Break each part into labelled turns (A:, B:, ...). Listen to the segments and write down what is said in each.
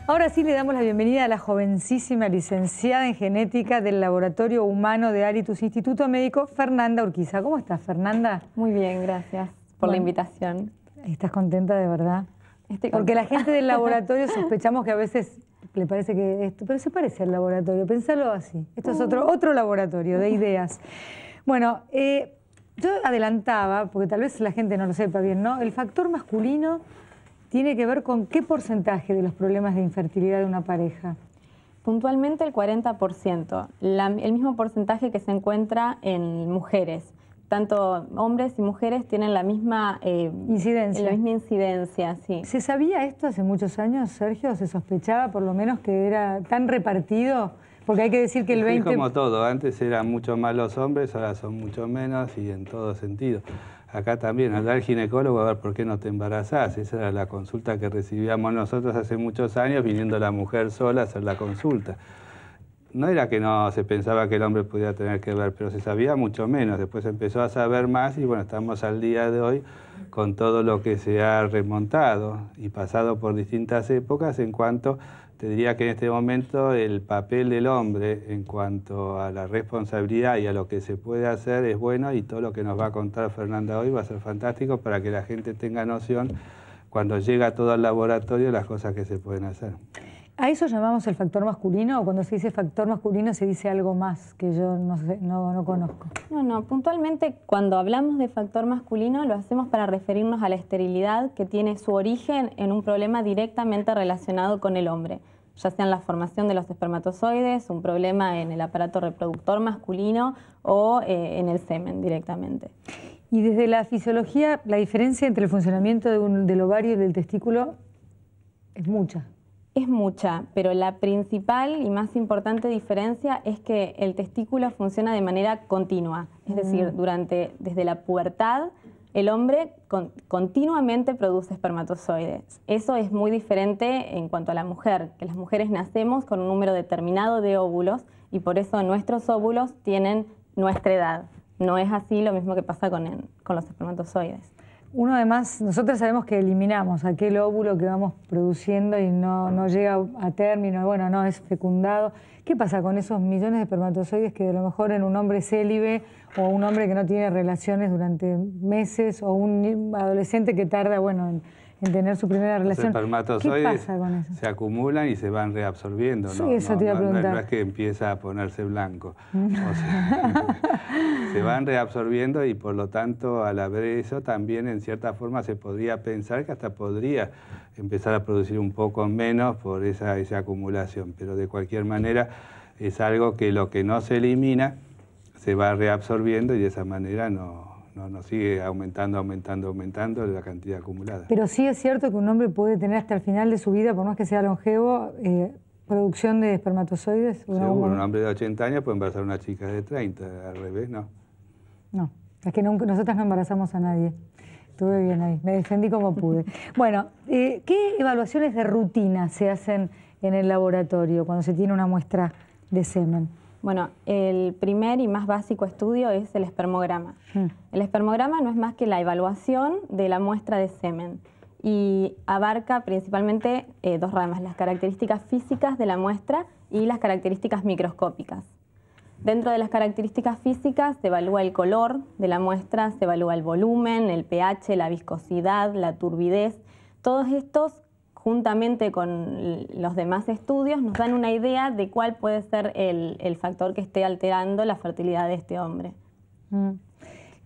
A: Ahora sí le damos la bienvenida a la jovencísima licenciada en genética del Laboratorio Humano de Aritus Instituto Médico, Fernanda Urquiza. ¿Cómo estás, Fernanda?
B: Muy bien, gracias por la invitación.
A: ¿Estás contenta de verdad?
B: Estoy
A: Porque
B: contenta.
A: la gente del laboratorio sospechamos que a veces le parece que esto, pero se parece al laboratorio, pensalo así. Esto es otro laboratorio de ideas. Bueno, yo adelantaba, porque tal vez la gente no lo sepa bien, ¿no? El factor masculino tiene que ver con qué porcentaje de los problemas de infertilidad de una pareja.
B: Puntualmente el 40%, el mismo porcentaje que se encuentra en mujeres. Tanto hombres y mujeres tienen la misma
A: incidencia.
B: La misma incidencia, sí.
A: ¿Se sabía esto hace muchos años, Sergio? ¿Se sospechaba por lo menos que era tan repartido? Porque hay que decir que el 20%...
C: Es como todo, antes eran mucho más los hombres, ahora son mucho menos y en todo sentido. Acá también, al dar al ginecólogo a ver por qué no te embarazás. Esa era la consulta que recibíamos nosotros hace muchos años, viniendo la mujer sola a hacer la consulta. No era que no se pensaba que el hombre podía tener que ver, pero se sabía mucho menos. Después se empezó a saber más y bueno, estamos al día de hoy con todo lo que se ha remontado y pasado por distintas épocas en cuanto, te diría que en este momento el papel del hombre en cuanto a la responsabilidad y a lo que se puede hacer es bueno y todo lo que nos va a contar Fernanda hoy va a ser fantástico para que la gente tenga noción cuando llega todo al laboratorio las cosas que se pueden hacer.
A: ¿A eso llamamos el factor masculino o cuando se dice factor masculino se dice algo más que yo no sé, no conozco?
B: No, puntualmente cuando hablamos de factor masculino lo hacemos para referirnos a la esterilidad que tiene su origen en un problema directamente relacionado con el hombre, ya sea en la formación de los espermatozoides, un problema en el aparato reproductor masculino o en el semen directamente.
A: Y desde la fisiología, la diferencia entre el funcionamiento del ovario y del testículo es mucha.
B: Es mucha, pero la principal y más importante diferencia es que el testículo funciona de manera continua. Es decir, desde la pubertad, el hombre continuamente produce espermatozoides. Eso es muy diferente en cuanto a la mujer, que las mujeres nacemos con un número determinado de óvulos y por eso nuestros óvulos tienen nuestra edad. No es así lo mismo que pasa con los espermatozoides.
A: Uno además, nosotros sabemos que eliminamos aquel óvulo que vamos produciendo y no llega a término, bueno, no es fecundado. ¿Qué pasa con esos millones de espermatozoides que a lo mejor en un hombre célibe o un hombre que no tiene relaciones durante meses o un adolescente que tarda, bueno, en tener su primera relación?
C: Los espermatozoides
A: ¿Qué pasa con eso?
C: se acumulan y se van reabsorbiendo.
A: Sí, eso te iba a preguntar.
C: No es que empieza a ponerse blanco. O sea, se van reabsorbiendo y por lo tanto al haber eso también en cierta forma se podría pensar que hasta podría empezar a producir un poco menos por esa acumulación. Pero de cualquier manera es algo que lo que no se elimina se va reabsorbiendo y de esa manera no sigue aumentando la cantidad acumulada.
A: Pero sí es cierto que un hombre puede tener hasta el final de su vida, por más que sea longevo, producción de espermatozoides.
C: Seguro, un hombre de 80 años puede embarazar a una chica de 30, al revés, ¿no?
A: No, es que nosotras no embarazamos a nadie. Estuve bien ahí, me defendí como pude. Bueno, ¿qué evaluaciones de rutina se hacen en el laboratorio cuando se tiene una muestra de semen?
B: Bueno, el primer y más básico estudio es el espermograma. El espermograma no es más que la evaluación de la muestra de semen y abarca principalmente dos ramas, las características físicas de la muestra y las características microscópicas. Dentro de las características físicas se evalúa el color de la muestra, se evalúa el volumen, el pH, la viscosidad, la turbidez. Todos estos, juntamente con los demás estudios, nos dan una idea de cuál puede ser el factor que esté alterando la fertilidad de este hombre.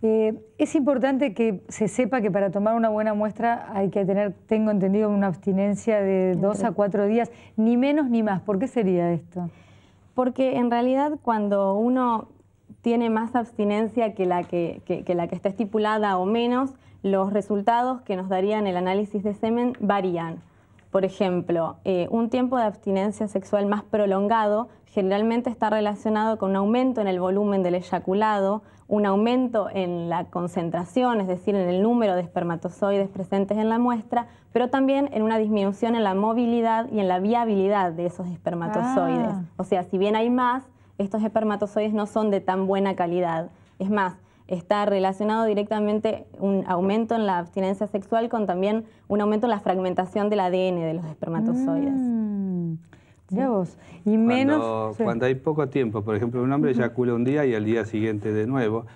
A: Es importante que se sepa que para tomar una buena muestra hay que tener, tengo entendido, una abstinencia de 2 a 4 días, ni menos ni más. ¿Por qué sería esto?
B: Porque en realidad cuando uno tiene más abstinencia que la que está estipulada o menos, los resultados que nos darían el análisis de semen varían. Por ejemplo, un tiempo de abstinencia sexual más prolongado generalmente está relacionado con un aumento en el volumen del eyaculado, un aumento en la concentración, es decir, en el número de espermatozoides presentes en la muestra, pero también en una disminución en la movilidad y en la viabilidad de esos espermatozoides. O sea, si bien hay más, estos espermatozoides no son de tan buena calidad. Es más, está relacionado directamente un aumento en la abstinencia sexual con también un aumento en la fragmentación del ADN de los espermatozoides.
A: Ya vos. Y menos...
C: Cuando hay poco tiempo, por ejemplo, un hombre eyacula un día y al día siguiente de nuevo.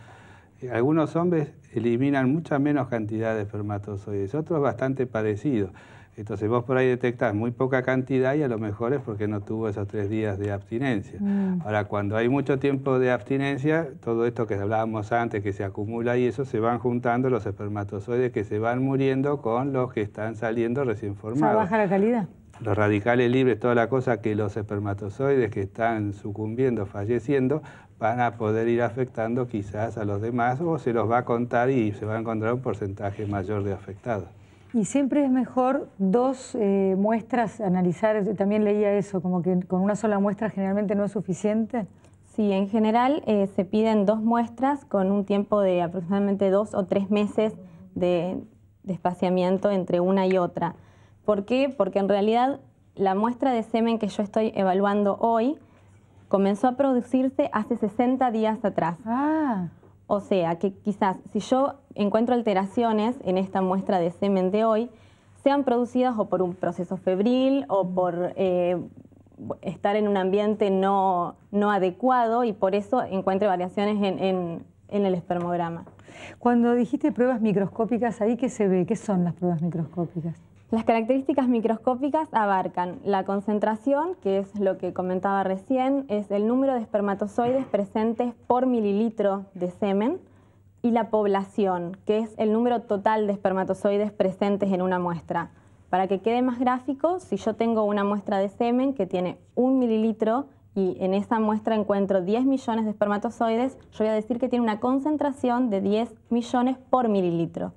C: Algunos hombres eliminan mucha menos cantidad de espermatozoides, otros bastante parecidos. Entonces vos por ahí detectás muy poca cantidad y a lo mejor es porque no tuvo esos 3 días de abstinencia. Ahora, cuando hay mucho tiempo de abstinencia, todo esto que hablábamos antes, que se acumula y eso, se van juntando los espermatozoides que se van muriendo con los que están saliendo recién formados.
A: ¿O sea, baja la calidad?
C: Los radicales libres, toda la cosa que los espermatozoides que están sucumbiendo, falleciendo, van a poder ir afectando quizás a los demás o se los va a contar y se va a encontrar un porcentaje mayor de afectados.
A: Y siempre es mejor 2 muestras analizar, yo también leía eso, como que con una sola muestra generalmente no es suficiente.
B: Sí, en general se piden 2 muestras con un tiempo de aproximadamente 2 o 3 meses de espaciamiento entre una y otra. ¿Por qué? Porque en realidad la muestra de semen que yo estoy evaluando hoy comenzó a producirse hace 60 días atrás. O sea, que quizás si yo encuentro alteraciones en esta muestra de semen de hoy, sean producidas o por un proceso febril o por estar en un ambiente no adecuado y por eso encuentre variaciones en el espermograma.
A: Cuando dijiste pruebas microscópicas, ¿ahí qué se ve? ¿Qué son las pruebas microscópicas?
B: Las características microscópicas abarcan la concentración, que es lo que comentaba recién, es el número de espermatozoides presentes por mililitro de semen, y la población, que es el número total de espermatozoides presentes en una muestra. Para que quede más gráfico, si yo tengo una muestra de semen que tiene 1 mililitro y en esa muestra encuentro 10 millones de espermatozoides, yo voy a decir que tiene una concentración de 10 millones por mililitro.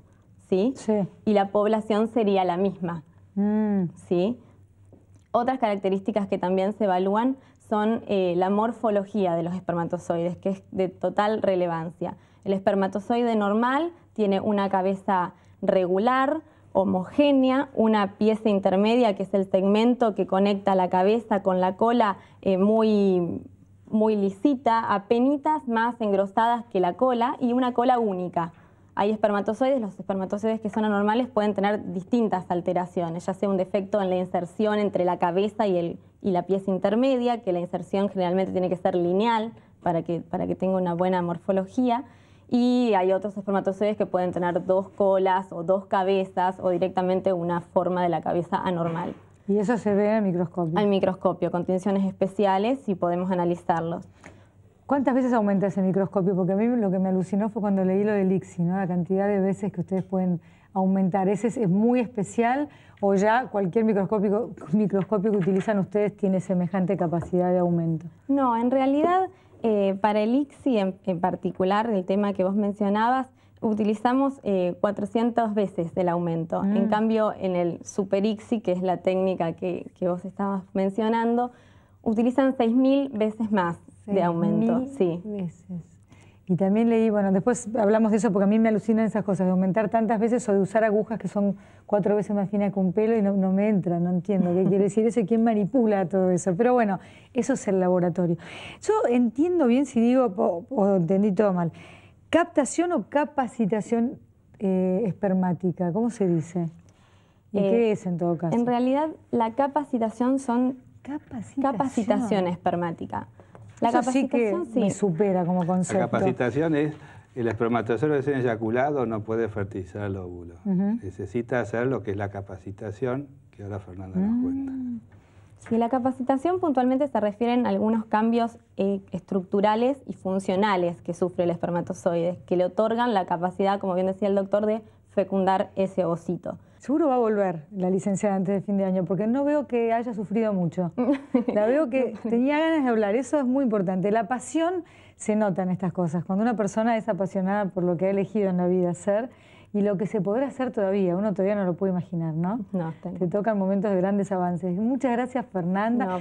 B: ¿Sí?
A: Sí.
B: Y la población sería la misma. ¿Sí? Otras características que también se evalúan son la morfología de los espermatozoides, que es de total relevancia. El espermatozoide normal tiene una cabeza regular, homogénea, una pieza intermedia, que es el segmento que conecta la cabeza con la cola, muy lisita, apenitas más engrosadas que la cola, y una cola única. Hay espermatozoides, los espermatozoides que son anormales pueden tener distintas alteraciones, ya sea un defecto en la inserción entre la cabeza y la pieza intermedia, que la inserción generalmente tiene que ser lineal para que tenga una buena morfología, y hay otros espermatozoides que pueden tener 2 colas o 2 cabezas o directamente una forma de la cabeza anormal.
A: ¿Y eso se ve en el microscopio?
B: Al microscopio, con tinciones especiales, y podemos analizarlos.
A: ¿Cuántas veces aumenta ese microscopio? Porque a mí lo que me alucinó fue cuando leí lo del ICSI, ¿no? La cantidad de veces que ustedes pueden aumentar. ¿Ese es muy especial o ya cualquier microscopio que utilizan ustedes tiene semejante capacidad de aumento?
B: No, en realidad para el ICSI en particular, el tema que vos mencionabas, utilizamos 400 veces el aumento. En cambio, en el Super ICSI, que es la técnica que vos estabas mencionando, utilizan 6.000 veces más de aumento.
A: 6.000 veces. Y también leí, bueno, después hablamos de eso porque a mí me alucinan esas cosas, de aumentar tantas veces o de usar agujas que son 4 veces más finas que un pelo y no me entra, no entiendo qué quiere decir eso y quién manipula todo eso. Pero bueno, eso es el laboratorio. Yo entiendo bien si digo, o entendí todo mal, ¿captación o capacitación espermática? ¿Cómo se dice? ¿Y qué es en todo caso?
B: En realidad, la capacitación son capacitación espermática. La
A: Eso
B: capacitación
A: sí que me supera como concepto.
C: La capacitación es el espermatozoide recién eyaculado no puede fertilizar el óvulo. Necesita hacer lo que es la capacitación, que ahora Fernanda nos cuenta.
B: Sí, la capacitación puntualmente se refieren a algunos cambios estructurales y funcionales que sufre el espermatozoide, que le otorgan la capacidad, como bien decía el doctor, de fecundar ese ovocito.
A: Seguro va a volver la licenciada antes de fin de año, porque no veo que haya sufrido mucho. La veo que tenía ganas de hablar, eso es muy importante. La pasión se nota en estas cosas, cuando una persona es apasionada por lo que ha elegido en la vida hacer y lo que se podrá hacer todavía, uno todavía no lo puede imaginar, ¿no?
B: No, está bien.
A: Te tocan momentos de grandes avances. Muchas gracias, Fernanda.
B: No.